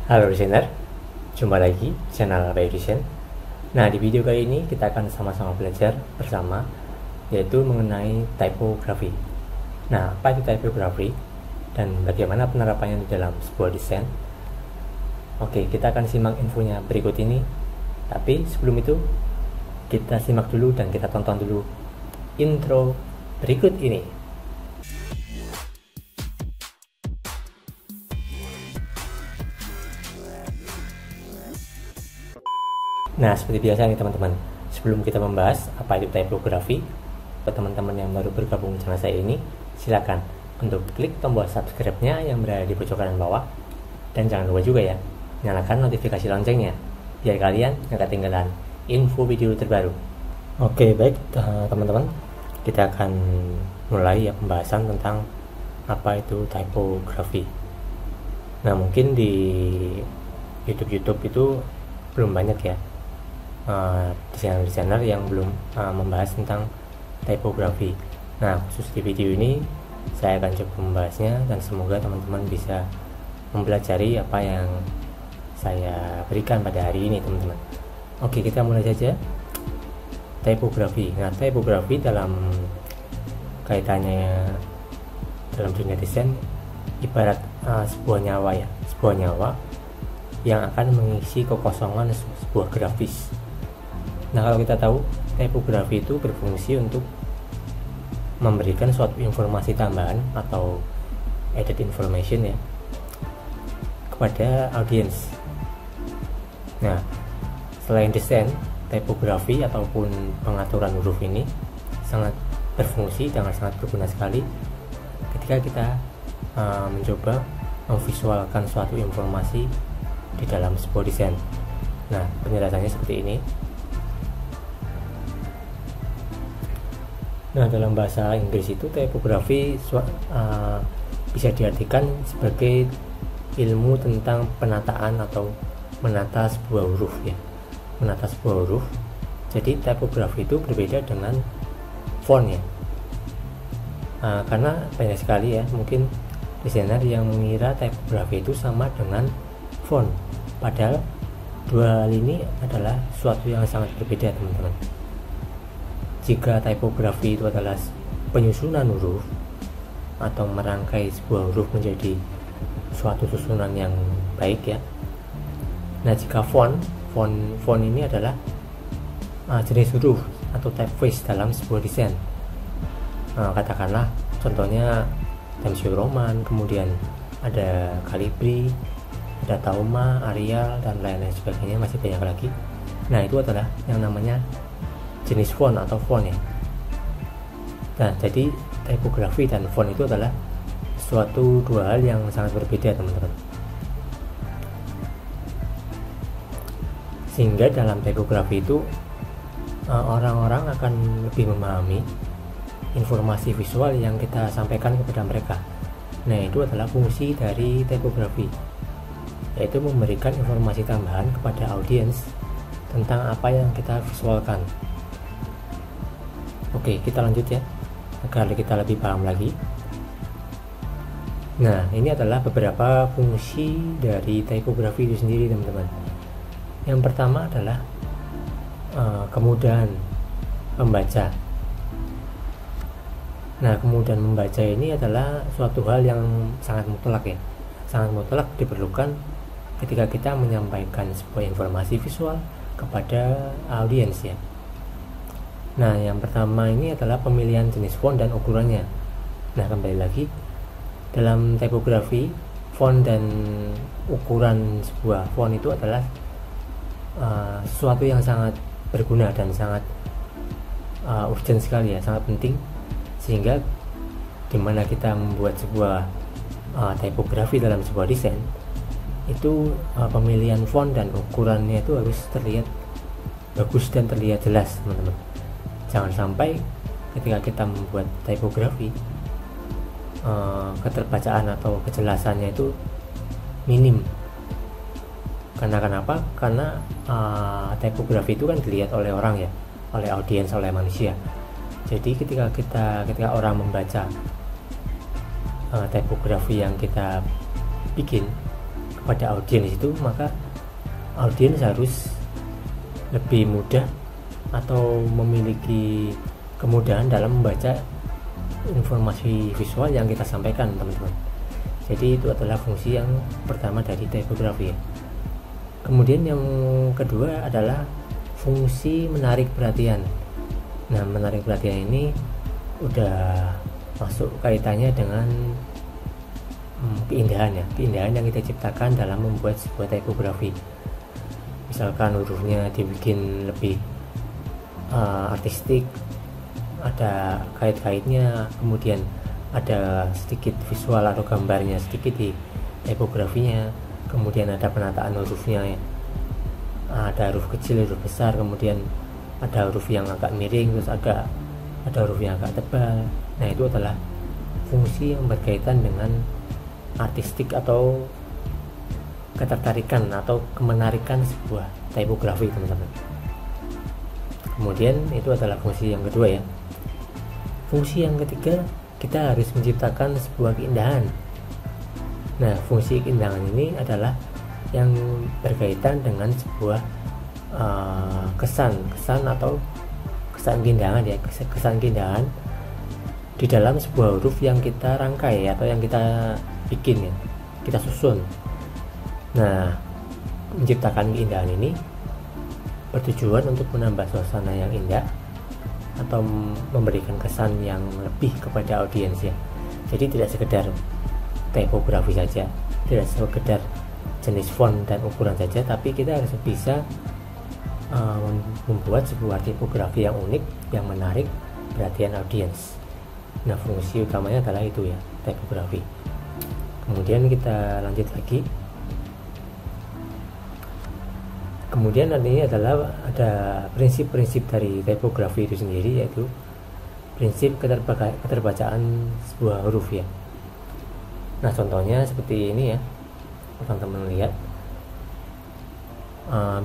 Halo listener, jumpa lagi di channel Bayu Desain. Nah, di video kali ini kita akan sama-sama belajar bersama, yaitu mengenai typography. Nah, apa itu typography dan bagaimana penerapannya di dalam sebuah desain? Oke, kita akan simak infonya berikut ini. Tapi sebelum itu, kita simak dulu dan kita tonton dulu intro berikut ini. Nah, seperti biasa nih teman-teman, sebelum kita membahas apa itu typography, buat teman-teman yang baru bergabung di channel saya ini, silakan untuk klik tombol subscribe-nya yang berada di pojok kanan bawah, dan jangan lupa juga ya, nyalakan notifikasi loncengnya biar kalian nggak ketinggalan info video terbaru. Oke, baik teman-teman, kita akan mulai ya pembahasan tentang apa itu typography. Nah, mungkin di YouTube itu belum banyak ya desainer-desainer yang belum membahas tentang typography. Nah, khusus di video ini saya akan coba membahasnya dan semoga teman-teman bisa mempelajari apa yang saya berikan pada hari ini, teman-teman. Oke, kita mulai saja. Typography. Nah, typography dalam kaitannya dalam dunia desain ibarat sebuah nyawa ya, sebuah nyawa yang akan mengisi kekosongan sebuah grafis. Nah, kalau kita tahu, typography itu berfungsi untuk memberikan suatu informasi tambahan atau added information ya kepada audiens. Nah, selain desain, typography ataupun pengaturan huruf ini sangat berfungsi dan sangat berguna sekali ketika kita mencoba memvisualkan suatu informasi di dalam sebuah desain. Nah, penjelasannya seperti ini. Nah, dalam bahasa Inggris itu typography bisa diartikan sebagai ilmu tentang penataan atau menata sebuah huruf ya, menata sebuah huruf. Jadi typography itu berbeda dengan font ya, karena banyak sekali ya mungkin desainer yang mengira typography itu sama dengan font, padahal dua hal ini adalah suatu yang sangat berbeda, teman-teman. Jika typography itu adalah penyusunan huruf atau merangkai sebuah huruf menjadi suatu susunan yang baik ya. Nah, jika font ini adalah jenis huruf atau typeface dalam sebuah desain. Katakanlah contohnya Times New Roman, kemudian ada Calibri, ada Tauma, Arial, dan lain-lain sebagainya, masih banyak lagi. Nah, itu adalah yang namanya jenis font atau font ya. Nah, jadi typography dan font itu adalah suatu dua hal yang sangat berbeda, teman-teman. Sehingga dalam typography itu orang-orang akan lebih memahami informasi visual yang kita sampaikan kepada mereka. Nah, itu adalah fungsi dari typography, yaitu memberikan informasi tambahan kepada audiens tentang apa yang kita visualkan. Oke, kita lanjut ya, agar kita lebih paham lagi. Nah, ini adalah beberapa fungsi dari typography itu sendiri, teman-teman. Yang pertama adalah kemudahan membaca. Nah, kemudahan membaca ini adalah suatu hal yang sangat mutlak ya, sangat mutlak diperlukan ketika kita menyampaikan sebuah informasi visual kepada audiens ya. Nah, yang pertama ini adalah pemilihan jenis font dan ukurannya. Nah, kembali lagi, dalam typography, font dan ukuran sebuah font itu adalah sesuatu yang sangat berguna dan sangat urgent sekali ya, sangat penting, sehingga dimana kita membuat sebuah typography dalam sebuah desain itu pemilihan font dan ukurannya itu harus terlihat bagus dan terlihat jelas, teman-teman. Jangan sampai ketika kita membuat typography keterbacaan atau kejelasannya itu minim. Karena kenapa? Karena typography itu kan dilihat oleh orang ya, oleh audiens, oleh manusia. Jadi ketika orang membaca typography yang kita bikin kepada audiens itu, maka audiens harus lebih mudah atau memiliki kemudahan dalam membaca informasi visual yang kita sampaikan, teman-teman. Jadi itu adalah fungsi yang pertama dari typography. Kemudian yang kedua adalah fungsi menarik perhatian. Nah, menarik perhatian ini udah masuk kaitannya dengan keindahan yang kita ciptakan dalam membuat sebuah typography. Misalkan hurufnya dibikin lebih artistik, ada kait-kaitnya, kemudian ada sedikit visual atau gambarnya sedikit di typografinya, kemudian ada penataan hurufnya, ada huruf kecil, huruf besar, kemudian ada huruf yang agak miring, terus ada huruf yang agak tebal. Nah, itu adalah fungsi yang berkaitan dengan artistik atau ketertarikan atau kemenarikan sebuah typography, teman-teman. Kemudian itu adalah fungsi yang kedua ya. Fungsi yang ketiga, kita harus menciptakan sebuah keindahan. Nah, fungsi keindahan ini adalah yang berkaitan dengan sebuah kesan atau kesan keindahan ya, kesan keindahan di dalam sebuah huruf yang kita rangkai atau yang kita bikin ya, kita susun. Nah, menciptakan keindahan ini bertujuan untuk menambah suasana yang indah atau memberikan kesan yang lebih kepada audiens ya. Jadi tidak sekedar typografi saja, tidak sekedar jenis font dan ukuran saja, tapi kita harus bisa membuat sebuah tipografi yang unik, yang menarik perhatian audiens. Nah, fungsi utamanya adalah itu ya, tipografi. Kemudian kita lanjut lagi. Kemudian ini adalah ada prinsip-prinsip dari tipografi itu sendiri, yaitu prinsip keterbacaan sebuah huruf ya. Nah, contohnya seperti ini ya, teman-teman lihat.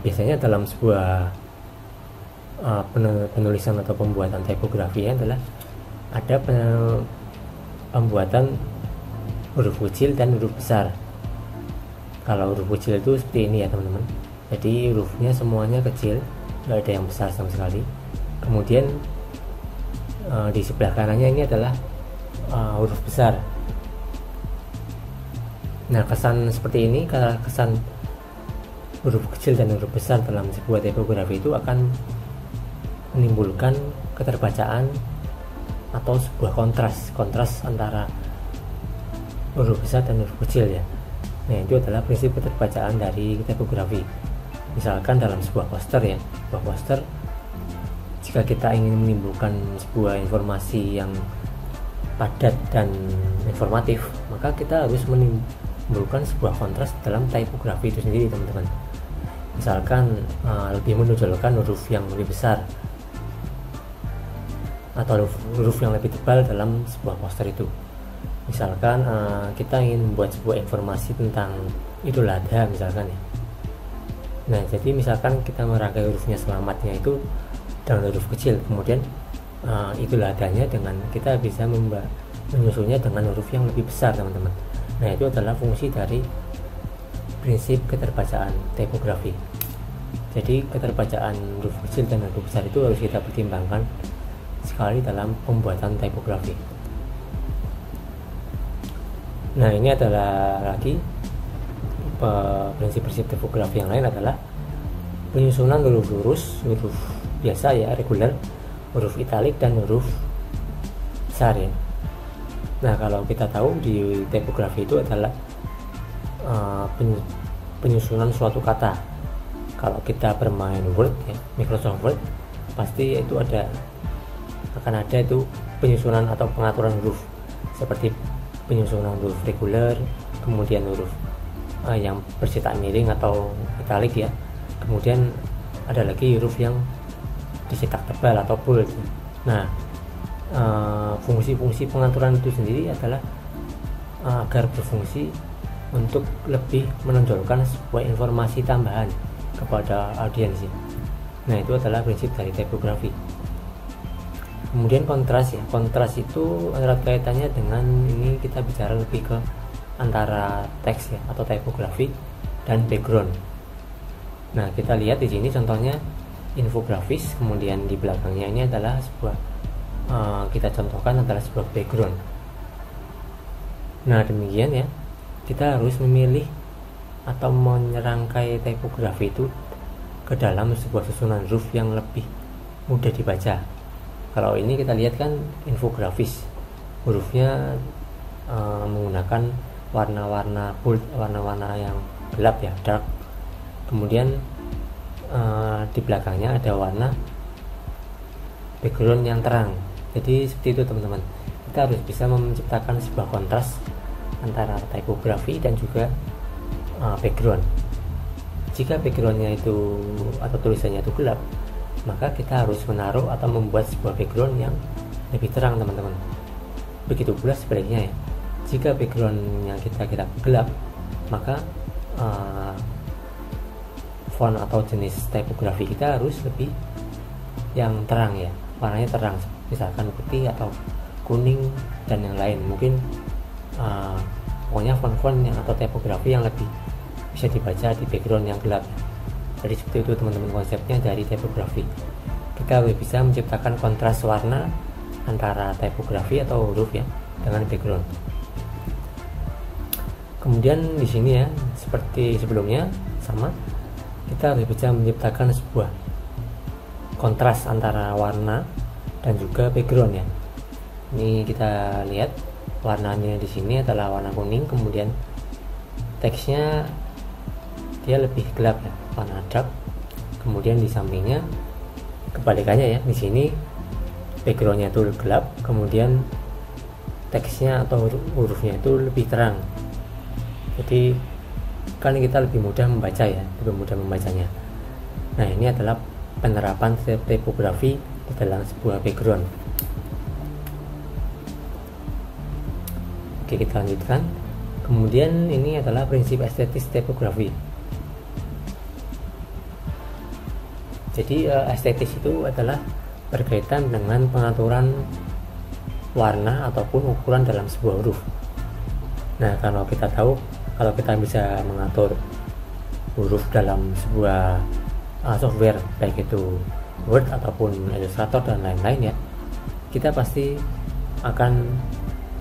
Biasanya dalam sebuah penulisan atau pembuatan tipografi adalah ada pembuatan huruf kecil dan huruf besar. Kalau huruf kecil itu seperti ini ya, teman-teman. Jadi hurufnya semuanya kecil, nggak ada yang besar sama sekali. Kemudian di sebelah kanannya ini adalah huruf besar. Nah, kesan seperti ini, karena kesan huruf kecil dan huruf besar dalam sebuah tipografi itu akan menimbulkan keterbacaan atau sebuah kontras antara huruf besar dan huruf kecil ya. Nah, itu adalah prinsip keterbacaan dari tipografi. Misalkan dalam sebuah poster ya, sebuah poster, jika kita ingin menimbulkan sebuah informasi yang padat dan informatif, maka kita harus menimbulkan sebuah kontras dalam tipografi itu sendiri, teman-teman. Misalkan lebih menonjolkan huruf yang lebih besar atau huruf yang lebih tebal dalam sebuah poster itu. Misalkan kita ingin membuat sebuah informasi tentang Idul Adha misalkan ya. Nah, jadi misalkan kita merangkai hurufnya selamatnya itu dengan huruf kecil, kemudian Idul Adhanya dengan kita bisa menyusunnya dengan huruf yang lebih besar, teman-teman. Nah, itu adalah fungsi dari prinsip keterbacaan tipografi. Jadi keterbacaan huruf kecil dan huruf besar itu harus kita pertimbangkan sekali dalam pembuatan tipografi. Nah, ini adalah lagi prinsip-prinsip tipografi yang lain adalah penyusunan huruf lurus, huruf biasa ya, reguler, huruf italik dan huruf besar ya. Nah, kalau kita tahu di tipografi itu adalah penyusunan suatu kata. Kalau kita bermain Word ya, Microsoft Word, pasti itu akan ada itu penyusunan atau pengaturan huruf, seperti penyusunan huruf reguler, kemudian huruf yang bercetak miring atau italik ya, kemudian ada lagi huruf yang dicetak tebal atau bold. Nah, fungsi-fungsi pengaturan itu sendiri adalah agar berfungsi untuk lebih menonjolkan sebuah informasi tambahan kepada audiens. Nah, itu adalah prinsip dari tipografi. Kemudian kontras ya, kontras itu erat kaitannya dengan ini, kita bicara lebih ke antara teks ya atau tipografi dan background. Nah, kita lihat di sini contohnya infografis, kemudian di belakangnya ini adalah sebuah kita contohkan adalah sebuah background. Nah, demikian ya, kita harus memilih atau menyerangkai tipografi itu ke dalam sebuah susunan huruf yang lebih mudah dibaca. Kalau ini kita lihat kan infografis, hurufnya menggunakan warna-warna bold, warna-warna yang gelap ya, dark. Kemudian di belakangnya ada warna background yang terang. Jadi seperti itu teman-teman, kita harus bisa menciptakan sebuah kontras antara tipografi dan juga background. Jika backgroundnya itu atau tulisannya itu gelap, maka kita harus menaruh atau membuat sebuah background yang lebih terang teman-teman. Begitu pula sebaliknya ya, jika background yang kita gelap, maka font atau jenis tipografi kita harus lebih yang terang ya, warnanya terang, misalkan putih atau kuning dan yang lain. Mungkin pokoknya font-font yang atau tipografi yang lebih bisa dibaca di background yang gelap. Jadi seperti itu teman-teman konsepnya dari tipografi. Kita harus bisa menciptakan kontras warna antara tipografi atau huruf ya dengan background. Kemudian di sini ya, seperti sebelumnya sama, kita harus bisa menciptakan sebuah kontras antara warna dan juga background ya. Ini kita lihat warnanya di sini adalah warna kuning, kemudian teksnya dia lebih gelap ya, warna dark. Kemudian di sampingnya kebalikannya ya, di sini backgroundnya itu gelap, kemudian teksnya atau hurufnya itu lebih terang. Jadi kan kita lebih mudah membaca ya, lebih mudah membacanya. Nah, ini adalah penerapan tipografi di dalam sebuah background. Oke, kita lanjutkan. Kemudian ini adalah prinsip estetis tipografi. Jadi estetis itu adalah berkaitan dengan pengaturan warna ataupun ukuran dalam sebuah huruf. Nah, kalau kita tahu, kalau kita bisa mengatur huruf dalam sebuah software, baik itu Word ataupun Illustrator dan lain-lain ya, kita pasti akan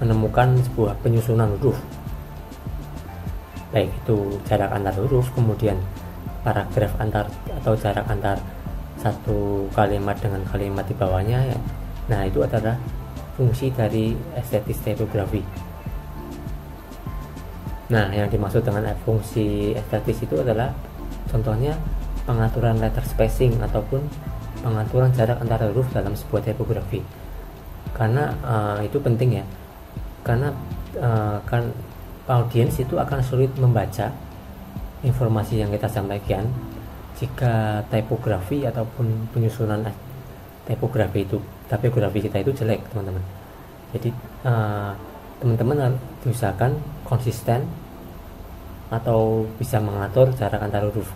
menemukan sebuah penyusunan huruf, baik itu jarak antar huruf, kemudian paragraf antar atau jarak antar satu kalimat dengan kalimat di bawahnya ya. Nah, itu adalah fungsi dari estetis tipografi. Nah, yang dimaksud dengan fungsi estetis itu adalah contohnya pengaturan letter spacing ataupun pengaturan jarak antara huruf dalam sebuah tipografi. Karena itu penting ya, karena kan audiens itu akan sulit membaca informasi yang kita sampaikan jika tipografi ataupun penyusunan tipografi kita itu jelek teman-teman. Jadi teman-teman diusahakan konsisten atau bisa mengatur jarak antar huruf.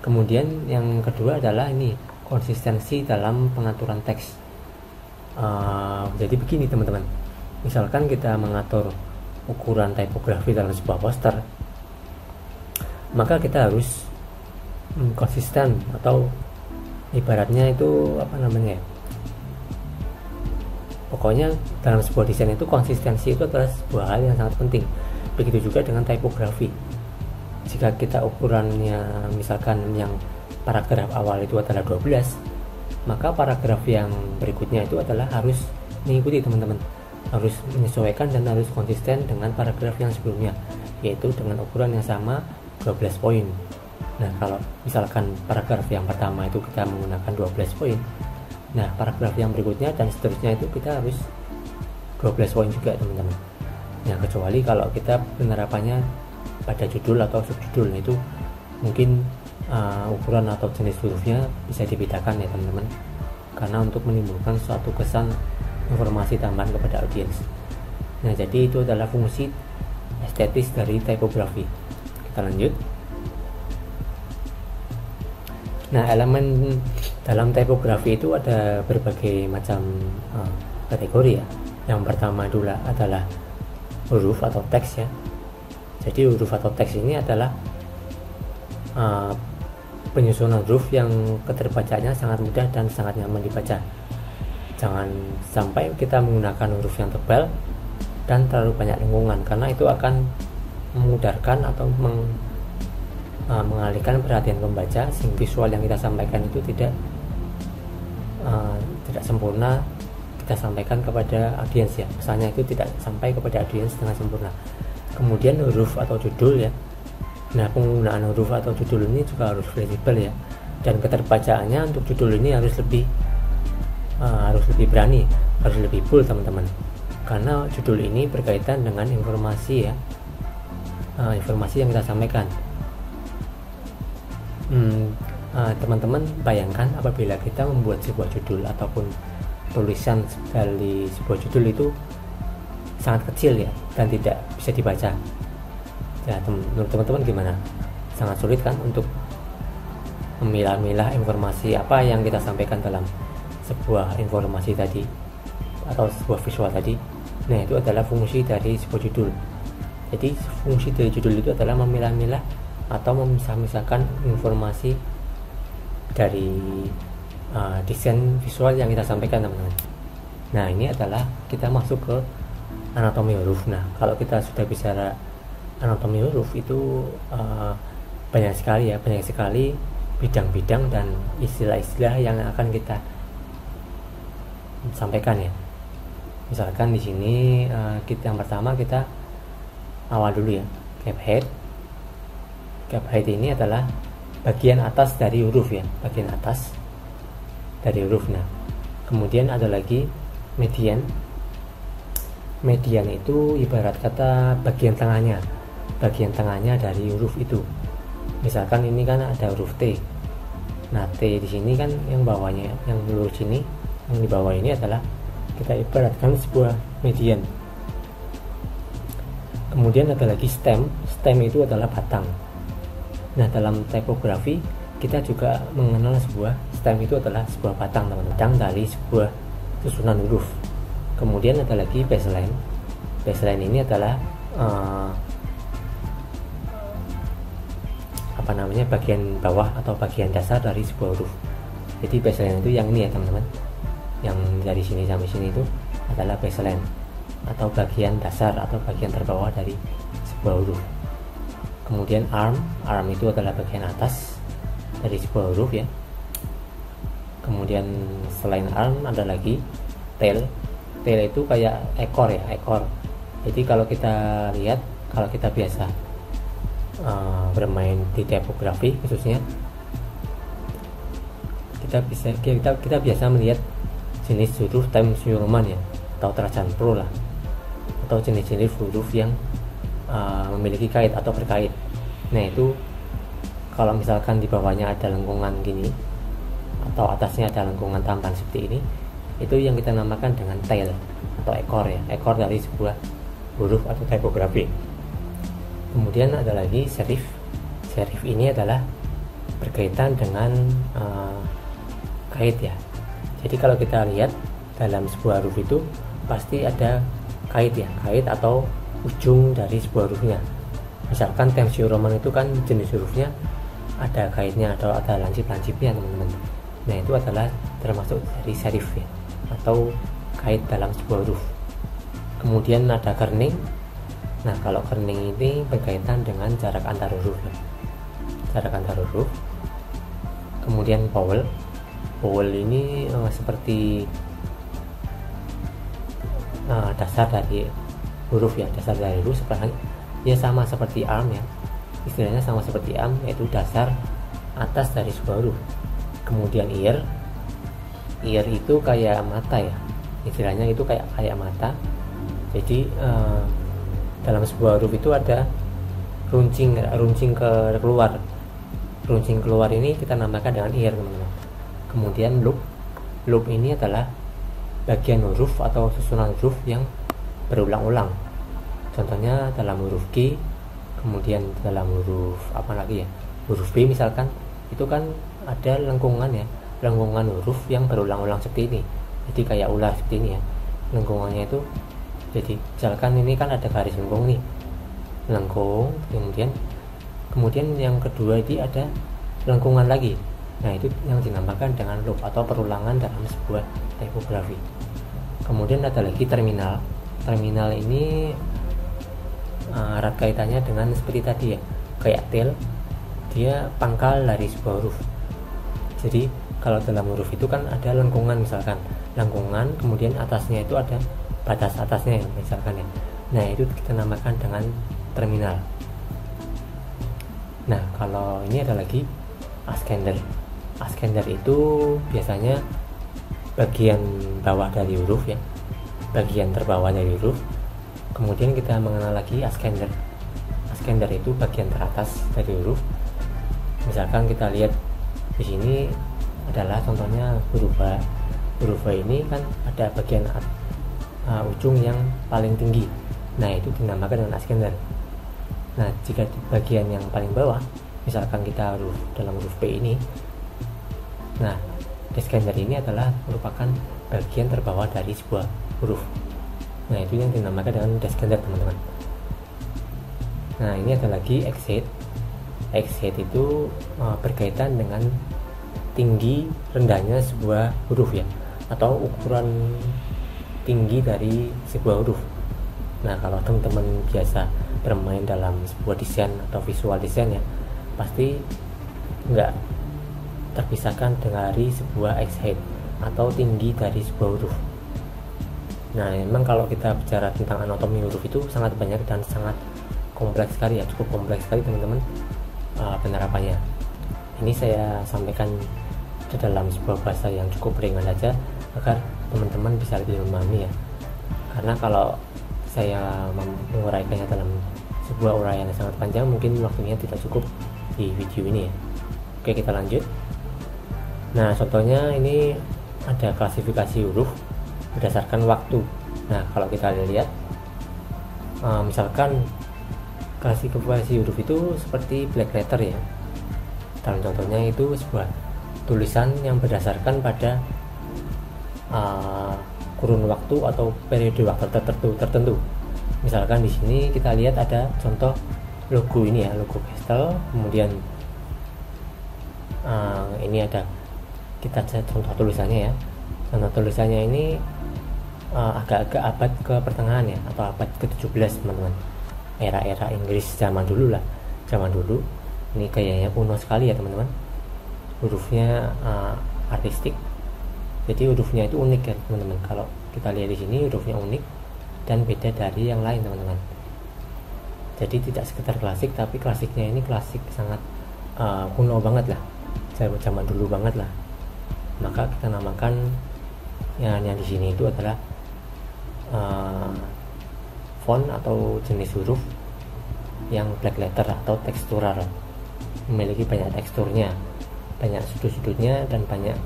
Kemudian yang kedua adalah ini konsistensi dalam pengaturan teks. Jadi begini teman-teman, misalkan kita mengatur ukuran tipografi dalam sebuah poster, maka kita harus konsisten, atau ibaratnya itu apa namanya ya, pokoknya dalam sebuah desain itu konsistensi itu adalah sebuah hal yang sangat penting. Begitu juga dengan tipografi. Jika kita ukurannya misalkan yang paragraf awal itu adalah 12, maka paragraf yang berikutnya itu adalah harus mengikuti teman-teman, harus menyesuaikan dan harus konsisten dengan paragraf yang sebelumnya, yaitu dengan ukuran yang sama 12 poin. Nah, kalau misalkan paragraf yang pertama itu kita menggunakan 12 poin, nah paragraf yang berikutnya dan seterusnya itu kita harus 12 poin juga teman-teman. Nah, kecuali kalau kita penerapannya pada judul atau subjudul, itu mungkin ukuran atau jenis hurufnya bisa dibedakan ya teman-teman, karena untuk menimbulkan suatu kesan informasi tambahan kepada audiens. Nah, jadi itu adalah fungsi estetis dari tipografi. Kita lanjut. Nah, elemen dalam tipografi itu ada berbagai macam kategori ya. Yang pertama dulu adalah huruf atau teks ya. Jadi huruf atau teks ini adalah uh, penyusunan huruf yang keterbacanya sangat mudah dan sangat nyaman dibaca. Jangan sampai kita menggunakan huruf yang tebal dan terlalu banyak lengkungan, karena itu akan memudarkan atau mengalihkan perhatian pembaca, sehingga visual yang kita sampaikan itu tidak sempurna kita sampaikan kepada audiens ya, pesannya itu tidak sampai kepada audiens dengan sempurna. Kemudian huruf atau judul ya. Nah, penggunaan huruf atau judul ini juga harus fleksibel ya, dan keterbacaannya untuk judul ini harus lebih berani, harus lebih bold teman-teman, karena judul ini berkaitan dengan informasi ya, informasi yang kita sampaikan. Teman-teman bayangkan apabila kita membuat sebuah judul ataupun tulisan dari sebuah judul itu sangat kecil ya dan tidak bisa dibaca ya, menurut teman-teman gimana? Sangat sulit kan untuk memilah-milah informasi apa yang kita sampaikan dalam sebuah informasi tadi atau sebuah visual tadi. Nah, itu adalah fungsi dari sebuah judul. Jadi fungsi dari judul itu adalah memilah-milah atau memisah-misahkan informasi dari desain visual yang kita sampaikan teman-teman. Nah, ini adalah kita masuk ke anatomi huruf. Nah, kalau kita sudah bicara anatomi huruf itu banyak sekali bidang-bidang dan istilah-istilah yang akan kita sampaikan ya. Misalkan di sini yang pertama kita awal dulu ya, cap head. Cap head ini adalah bagian atas dari huruf ya, bagian atas dari huruf. Nah, kemudian ada lagi median. Median itu ibarat kata bagian tengahnya dari huruf itu. Misalkan ini kan ada huruf T. Nah, T di sini kan yang bawahnya, yang lurus ini, yang di bawah ini adalah kita ibaratkan sebuah median. Kemudian ada lagi stem. Stem itu adalah batang. Nah, dalam tipografi kita juga mengenal sebuah stem itu adalah sebuah batang teman-teman, dari sebuah susunan huruf. Kemudian ada lagi baseline. Baseline ini adalah bagian bawah atau bagian dasar dari sebuah huruf. Jadi baseline itu yang ini ya teman-teman, yang dari sini sampai sini itu adalah baseline atau bagian dasar atau bagian terbawah dari sebuah huruf. Kemudian arm itu adalah bagian atas dari sebuah huruf ya. Kemudian selain arm ada lagi tail. Tail itu kayak ekor ya, ekor. Jadi kalau kita lihat, kalau kita biasa bermain di tipografi khususnya, kita biasa melihat jenis huruf Times New Roman ya, atau Trajan Pro lah, atau jenis-jenis huruf yang memiliki kait atau berkait. Nah, itu kalau misalkan di bawahnya ada lengkungan gini atau atasnya ada lengkungan tampan seperti ini, itu yang kita namakan dengan tail atau ekor ya, ekor dari sebuah huruf atau tipografi. Kemudian ada lagi serif. Serif ini adalah berkaitan dengan kait ya. Jadi kalau kita lihat dalam sebuah huruf itu pasti ada kait ya, kait atau ujung dari sebuah hurufnya. Misalkan Times New Roman itu kan jenis hurufnya ada kaitnya atau ada lancip-lancipnya teman-teman. Nah, itu adalah termasuk dari serif ya, atau kait dalam sebuah huruf. Kemudian ada kerning. Nah, kalau kerning ini berkaitan dengan jarak antar huruf ya, jarak antar huruf. Kemudian vowel. Vowel ini seperti dasar dari huruf ya, dasar dari huruf seperti ya, sama seperti arm ya, istilahnya sama seperti arm, yaitu dasar atas dari sebuah huruf. Kemudian ear itu kayak mata ya, istilahnya itu kayak mata. Jadi dalam sebuah huruf itu ada runcing keluar. Runcing keluar ini kita namakan dengan ear teman-teman. Kemudian loop ini adalah bagian huruf atau susunan huruf yang berulang-ulang. Contohnya dalam huruf G, kemudian dalam huruf apa lagi ya, huruf B misalkan, itu kan ada lengkungan ya, lengkungan huruf yang berulang-ulang seperti ini. Jadi kayak ular seperti ini ya, lengkungannya itu. Jadi misalkan ini kan ada garis lengkung nih, lengkung, kemudian Kemudian yang kedua ini ada lengkungan lagi. Nah, itu yang dinamakan dengan loop atau perulangan dalam sebuah tipografi. Kemudian ada lagi terminal. Terminal ini erat kaitannya dengan seperti tadi ya, kayak tail, dia pangkal dari sebuah huruf. Jadi kalau dalam huruf itu kan ada lengkungan, misalkan lengkungan, kemudian atasnya itu ada batas atasnya ya, misalkan ya. Nah, itu kita namakan dengan terminal. Nah, kalau ini ada lagi ascender. Ascender itu biasanya bagian bawah dari huruf ya, bagian terbawah dari huruf. Kemudian kita mengenal lagi ascender. Ascender itu bagian teratas dari huruf. Misalkan kita lihat di sini adalah contohnya huruf H. Huruf H ini kan ada bagian ujung yang paling tinggi. Nah, itu dinamakan dengan ascender. Nah, jika di bagian yang paling bawah, misalkan kita dalam huruf P ini, nah, descender ini adalah merupakan bagian terbawah dari sebuah huruf. Nah, itu yang dinamakan dengan descender, teman-teman. Nah, ini ada lagi exit. Exit itu berkaitan dengan tinggi rendahnya sebuah huruf ya, atau ukuran tinggi dari sebuah huruf. Nah, kalau teman-teman biasa bermain dalam sebuah desain atau visual desain ya, pasti nggak terpisahkan dari sebuah exit atau tinggi dari sebuah huruf. Nah, memang kalau kita bicara tentang anatomi huruf itu sangat banyak dan sangat kompleks sekali ya, cukup kompleks sekali teman-teman penerapannya. Ini saya sampaikan di dalam sebuah bahasa yang cukup ringan saja agar teman-teman bisa lebih memahami ya. Karena kalau saya menguraikannya dalam sebuah uraian yang sangat panjang, mungkin waktunya tidak cukup di video ini ya. Oke, kita lanjut. Nah, contohnya ini ada klasifikasi huruf berdasarkan waktu. Nah, kalau kita lihat misalkan klasifikasi huruf itu seperti black letter ya. Dalam contohnya itu sebuah tulisan yang berdasarkan pada kurun waktu atau periode waktu tertentu. Misalkan di sini kita lihat ada contoh logo ini ya, logo Pestel. Kemudian ini ada kita contoh tulisannya ya. Contoh tulisannya ini agak-agak abad ke pertengahan ya, atau abad ke-17 teman-teman. Era-era Inggris zaman dulu lah. Zaman dulu. Ini kayaknya kuno sekali ya teman-teman. Hurufnya artistik. Jadi hurufnya itu unik ya teman-teman. Kalau kita lihat di sini hurufnya unik dan beda dari yang lain teman-teman. Jadi tidak sekedar klasik, tapi klasiknya ini klasik sangat kuno banget lah, zaman dulu banget lah. Maka kita namakan yang di sini itu adalah font atau jenis huruf yang black letter atau tekstural, memiliki banyak teksturnya, banyak sudut-sudutnya, dan banyak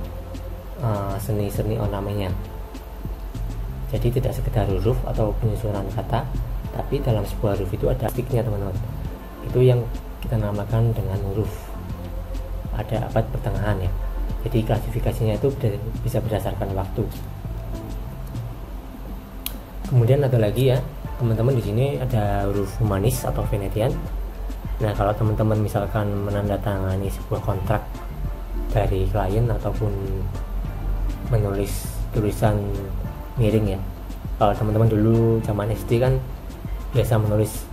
seni-seni ornamennya. Jadi tidak sekedar huruf atau penyusunan kata, tapi dalam sebuah huruf itu ada sticknya teman-teman. Itu yang kita namakan dengan huruf ada abad pertengahan ya. Jadi klasifikasinya itu bisa berdasarkan waktu. Kemudian ada lagi ya teman-teman, di sini ada huruf humanis atau Venetian. Nah, kalau teman-teman misalkan menandatangani sebuah kontrak dari klien ataupun menulis tulisan miring ya, kalau teman-teman dulu zaman SD kan biasa menulis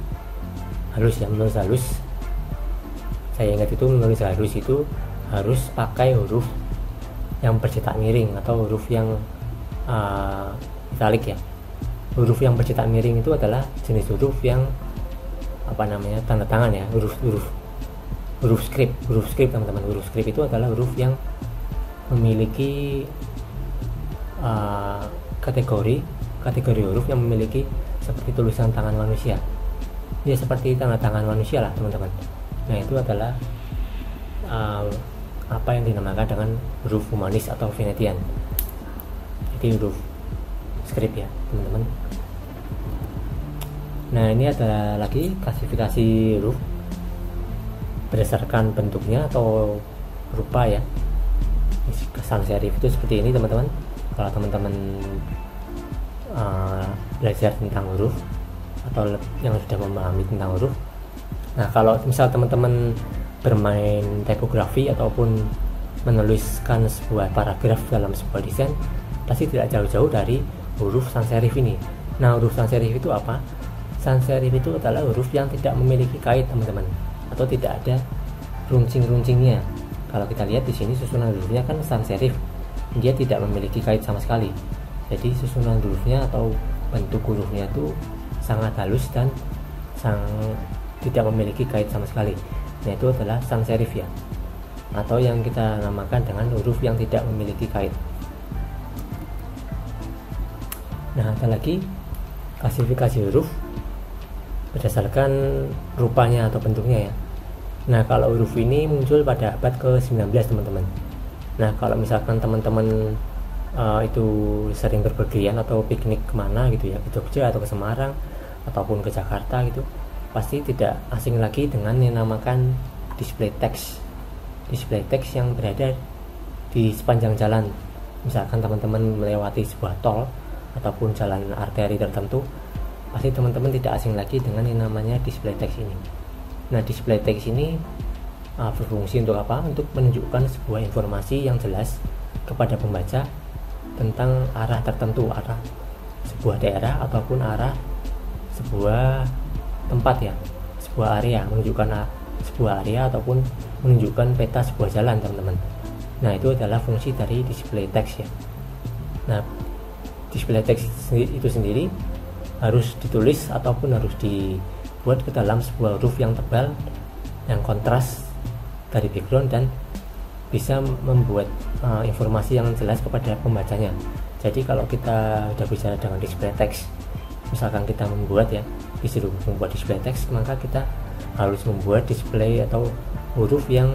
halus ya, menulis halus. Saya ingat itu menulis halus itu harus pakai huruf yang bercetak miring atau huruf yang italik ya. Huruf yang bercetak miring itu adalah jenis huruf yang tanda tangan ya, huruf script teman-teman. Huruf script itu adalah huruf yang memiliki kategori huruf yang memiliki seperti tulisan tangan manusia ya, seperti tanda tangan manusia lah teman-teman. Nah, itu adalah apa yang dinamakan dengan huruf humanis atau Venetian. Jadi huruf script ya teman-teman. Nah, ini ada lagi klasifikasi huruf berdasarkan bentuknya atau rupa ya. Sans serif itu seperti ini teman-teman. Kalau teman-teman belajar tentang huruf atau yang sudah memahami tentang huruf, Nah, kalau misal teman-teman bermain tipografi ataupun menuliskan sebuah paragraf dalam sebuah desain, pasti tidak jauh-jauh dari huruf sans serif ini. Nah, huruf sans serif itu apa? Sans serif itu adalah huruf yang tidak memiliki kait, teman-teman, atau tidak ada runcing-runcingnya. Kalau kita lihat di sini susunan hurufnya kan sans serif, dia tidak memiliki kait sama sekali. Jadi susunan hurufnya atau bentuk hurufnya itu sangat halus dan tidak memiliki kait sama sekali. Nah, itu adalah sans serif ya, atau yang kita namakan dengan huruf yang tidak memiliki kait. Nah, ada lagi klasifikasi huruf berdasarkan rupanya atau bentuknya ya. Nah, kalau huruf ini muncul pada abad ke-19, teman-teman. Nah, kalau misalkan teman-teman itu sering berpergian atau piknik kemana gitu ya, ke Jogja atau ke Semarang ataupun ke Jakarta gitu, pasti tidak asing lagi dengan yang namakan display text. Display text yang berada di sepanjang jalan. Misalkan teman-teman melewati sebuah tol ataupun jalan arteri tertentu, pasti teman-teman tidak asing lagi dengan yang namanya display text ini. Nah, display text ini berfungsi untuk apa? Untuk menunjukkan sebuah informasi yang jelas kepada pembaca tentang arah tertentu, arah sebuah daerah ataupun arah sebuah tempat ya, sebuah area, menunjukkan sebuah area ataupun menunjukkan peta sebuah jalan, teman-teman. Nah, itu adalah fungsi dari display text ya. Nah, display text itu sendiri harus ditulis ataupun harus dibuat ke dalam sebuah huruf yang tebal, yang kontras dari background dan bisa membuat informasi yang jelas kepada pembacanya. Jadi kalau kita sudah bicara dengan display text, misalkan kita membuat ya, disuruh membuat display text, maka kita harus membuat display atau huruf yang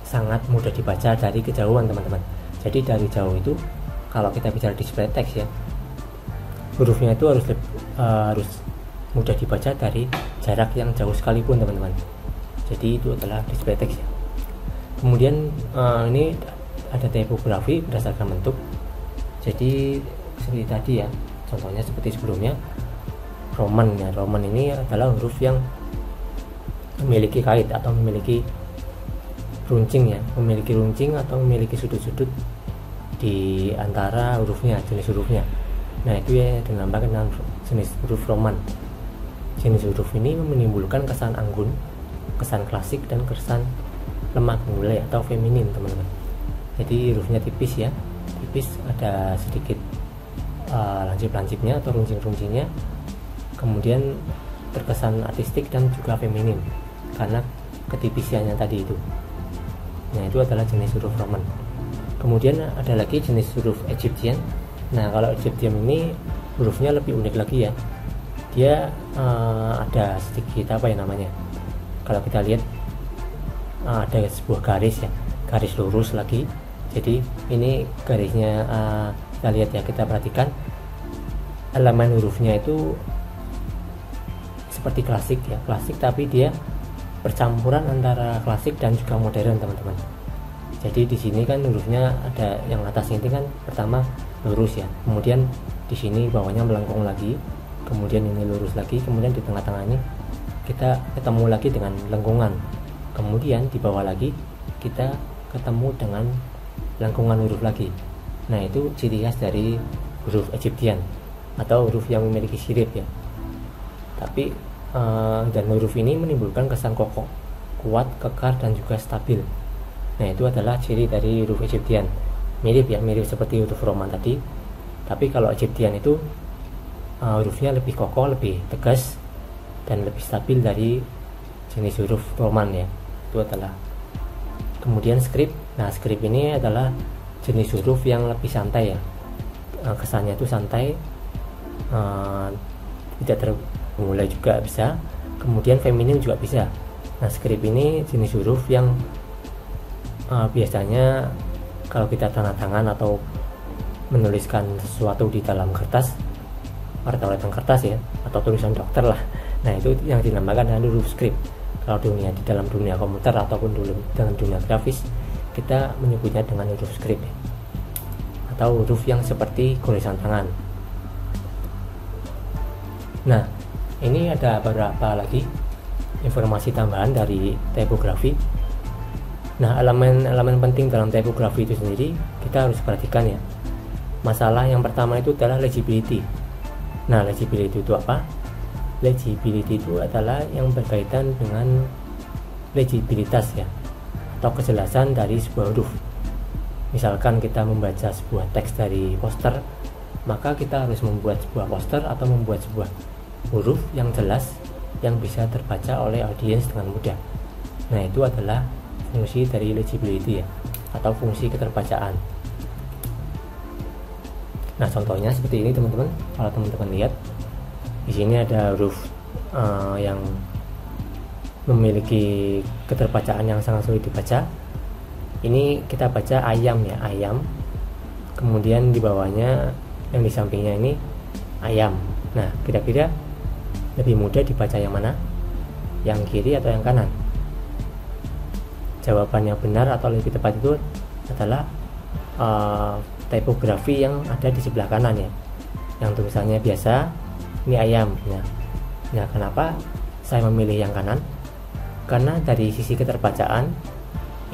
sangat mudah dibaca dari kejauhan, teman-teman. Jadi dari jauh itu, kalau kita bicara display text ya, hurufnya itu harus mudah dibaca dari jarak yang jauh sekalipun, teman-teman. Jadi itu adalah display text ya. Kemudian ini ada tipografi berdasarkan bentuk. Jadi seperti tadi ya, contohnya seperti sebelumnya, Roman ya. Roman ini adalah huruf yang memiliki kait atau memiliki runcing ya, memiliki runcing atau memiliki sudut-sudut di antara hurufnya, jenis hurufnya. Nah, itu ya dinamakan dengan jenis huruf Roman. Jenis huruf ini menimbulkan kesan anggun, kesan klasik, dan kesan lemah gemulai atau feminin, teman-teman. Jadi hurufnya tipis ya, tipis, ada sedikit lancip-lancipnya atau runcing-runcingnya, kemudian terkesan artistik dan juga feminin karena ketipisiannya tadi itu. Nah, itu adalah jenis huruf Roman. Kemudian ada lagi jenis huruf Egyptian. Nah, kalau Egyptian ini hurufnya lebih unik lagi ya. Dia ada sedikit apa ya namanya, kalau kita lihat ada sebuah garis ya, garis lurus lagi. Jadi ini garisnya kita lihat ya, kita perhatikan elemen hurufnya itu seperti klasik ya, klasik, tapi dia percampuran antara klasik dan juga modern, teman-teman. Jadi di sini kan hurufnya ada yang atas ini kan pertama lurus ya, kemudian di sini bawahnya melengkung lagi, kemudian ini lurus lagi, kemudian di tengah-tengah ini kita ketemu lagi dengan lengkungan, kemudian di bawah lagi kita ketemu dengan lengkungan huruf lagi. Nah, itu ciri khas dari huruf Egyptian atau huruf yang memiliki sirip ya. Tapi dan huruf ini menimbulkan kesan kokoh, kuat, kekar, dan juga stabil. Nah, itu adalah ciri dari huruf Egyptian. Mirip ya, mirip seperti huruf Roman tadi. Tapi kalau Egyptian itu hurufnya lebih kokoh, lebih tegas, dan lebih stabil dari jenis huruf Roman ya. Itu adalah. Kemudian script. Nah, script ini adalah jenis huruf yang lebih santai ya. Kesannya itu santai, tidak termulai juga bisa, kemudian feminin juga bisa. Nah, script ini jenis huruf yang biasanya kalau kita tanda tangan atau menuliskan sesuatu di dalam kertas, warna-warna kertas ya, atau tulisan dokter lah. Nah, itu yang dinamakan dengan huruf script. Kalau di dalam dunia komputer ataupun dalam dunia grafis, kita menyebutnya dengan huruf script ya, atau huruf yang seperti tulisan tangan. Nah, Ini ada beberapa lagi informasi tambahan dari typography. Nah, elemen penting dalam typography itu sendiri kita harus perhatikan ya. Masalah yang pertama itu adalah legibility. Nah, legibility itu apa? Legibility itu adalah yang berkaitan dengan legibilitas ya, atau kejelasan dari sebuah huruf. Misalkan kita membaca sebuah teks dari poster, maka kita harus membuat sebuah poster atau membuat sebuah huruf yang jelas yang bisa terbaca oleh audiens dengan mudah. Nah, itu adalah fungsi dari legibility ya, atau fungsi keterbacaan. Nah, contohnya seperti ini teman-teman. Kalau teman-teman lihat di sini ada huruf yang memiliki keterbacaan yang sangat sulit dibaca. Ini kita baca ayam ya, ayam. Kemudian di bawahnya yang di sampingnya ini ayam. Nah, kira-kira lebih mudah dibaca yang mana? Yang kiri atau yang kanan? Jawaban yang benar atau lebih tepat itu adalah tipografi yang ada di sebelah kanan ya, yang tulisannya biasa, ini ayam. Nah, kenapa saya memilih yang kanan? Karena dari sisi keterbacaan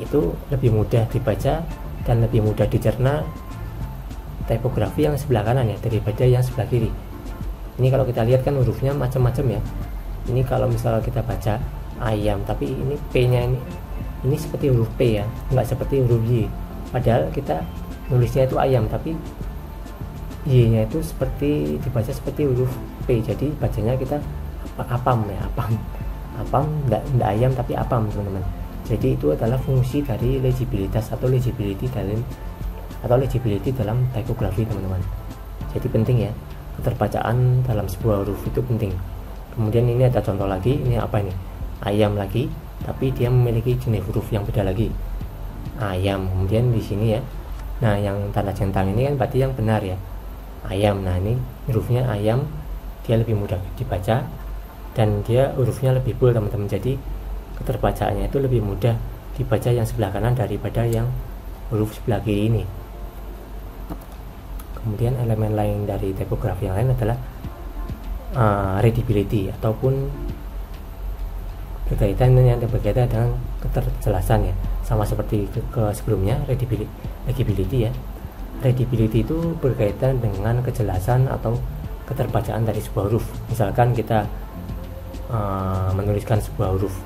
itu lebih mudah dibaca dan lebih mudah dicerna tipografi yang sebelah kanan ya, daripada yang sebelah kiri. Ini kalau kita lihat kan hurufnya macam-macam ya. Ini kalau misalnya kita baca ayam, tapi ini P-nya ini seperti huruf P ya, nggak seperti huruf Y. Padahal kita nulisnya itu ayam, tapi Y-nya itu seperti dibaca seperti huruf P. Jadi bacanya kita apam ya, apam, nggak ayam tapi apam teman-teman. Jadi itu adalah fungsi dari legibilitas atau legibility dalam tipografi teman-teman. Jadi penting ya, keterbacaan dalam sebuah huruf itu penting. Kemudian ini ada contoh lagi, ini apa ini? Ayam lagi, tapi dia memiliki jenis huruf yang beda lagi. Ayam. Kemudian di sini ya. Nah, yang tanda centang ini kan berarti yang benar ya. Ayam. Nah, ini hurufnya ayam, dia lebih mudah dibaca dan dia hurufnya lebih bold teman-teman. Jadi keterbacaannya itu lebih mudah dibaca yang sebelah kanan daripada yang huruf sebelah kiri ini. Kemudian elemen lain dari tipografi yang lain adalah readability ataupun berkaitan dengan keterjelasan ya, sama seperti ke sebelumnya readability ya. Readability itu berkaitan dengan kejelasan atau keterbacaan dari sebuah huruf. Misalkan kita menuliskan sebuah huruf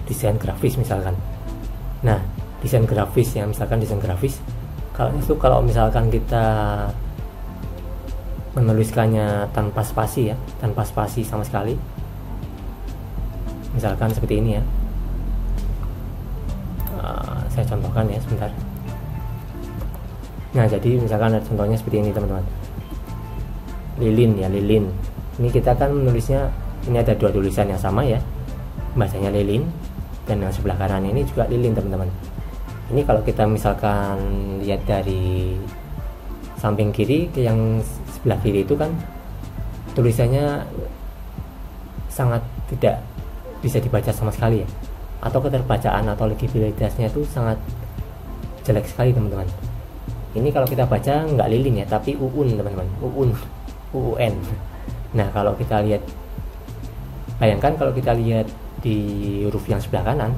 desain grafis misalkan. Nah, desain grafis ya, misalkan desain grafis kalau misalkan kita menuliskannya tanpa spasi ya, tanpa spasi sama sekali, misalkan seperti ini ya. Saya contohkan ya sebentar. Nah, jadi misalkan ada contohnya seperti ini teman-teman. Lilin ya, lilin. Ini kita kan menulisnya, ini ada dua tulisan yang sama ya, bacanya lilin, dan yang sebelah kanan ini juga lilin teman-teman. Ini kalau kita misalkan lihat dari samping kiri ke yang sebelah kiri itu kan tulisannya sangat tidak bisa dibaca sama sekali ya, atau keterbacaan atau legibilitasnya itu sangat jelek sekali teman-teman. Ini kalau kita baca nggak lilin ya, tapi uun teman-teman, uun. Nah, kalau kita lihat, bayangkan kalau kita lihat di huruf yang sebelah kanan,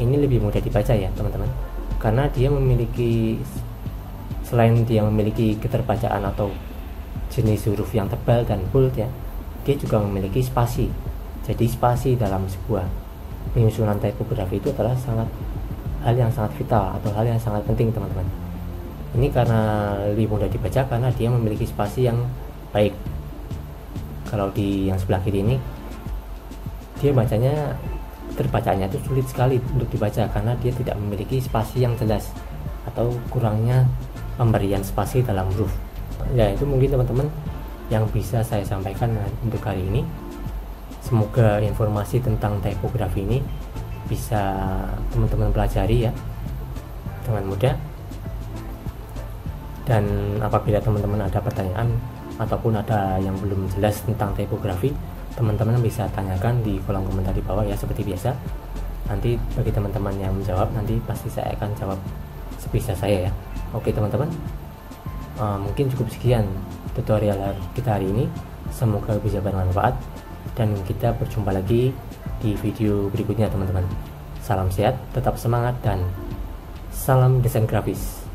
ini lebih mudah dibaca ya teman-teman, karena dia memiliki, selain dia memiliki keterbacaan atau jenis huruf yang tebal dan bold ya, dia juga memiliki spasi. Jadi spasi dalam sebuah penyusunan tipografi itu adalah hal yang sangat vital atau hal yang sangat penting teman-teman. Ini karena lebih mudah dibaca karena dia memiliki spasi yang baik. Kalau di yang sebelah kiri ini, dia bacanya, terbacaannya itu sulit sekali untuk dibaca karena dia tidak memiliki spasi yang jelas atau kurangnya pemberian spasi dalam huruf. Ya, itu mungkin teman-teman yang bisa saya sampaikan untuk hari ini. Semoga informasi tentang tipografi ini bisa teman-teman pelajari ya dengan mudah. Dan apabila teman-teman ada pertanyaan ataupun ada yang belum jelas tentang tipografi, teman-teman bisa tanyakan di kolom komentar di bawah ya, seperti biasa. Nanti bagi teman-teman yang menjawab, nanti pasti saya akan jawab sebisa saya ya. Oke teman-teman, mungkin cukup sekian tutorial kita hari ini. Semoga bisa bermanfaat dan kita berjumpa lagi di video berikutnya teman-teman. Salam sehat, tetap semangat, dan salam desain grafis.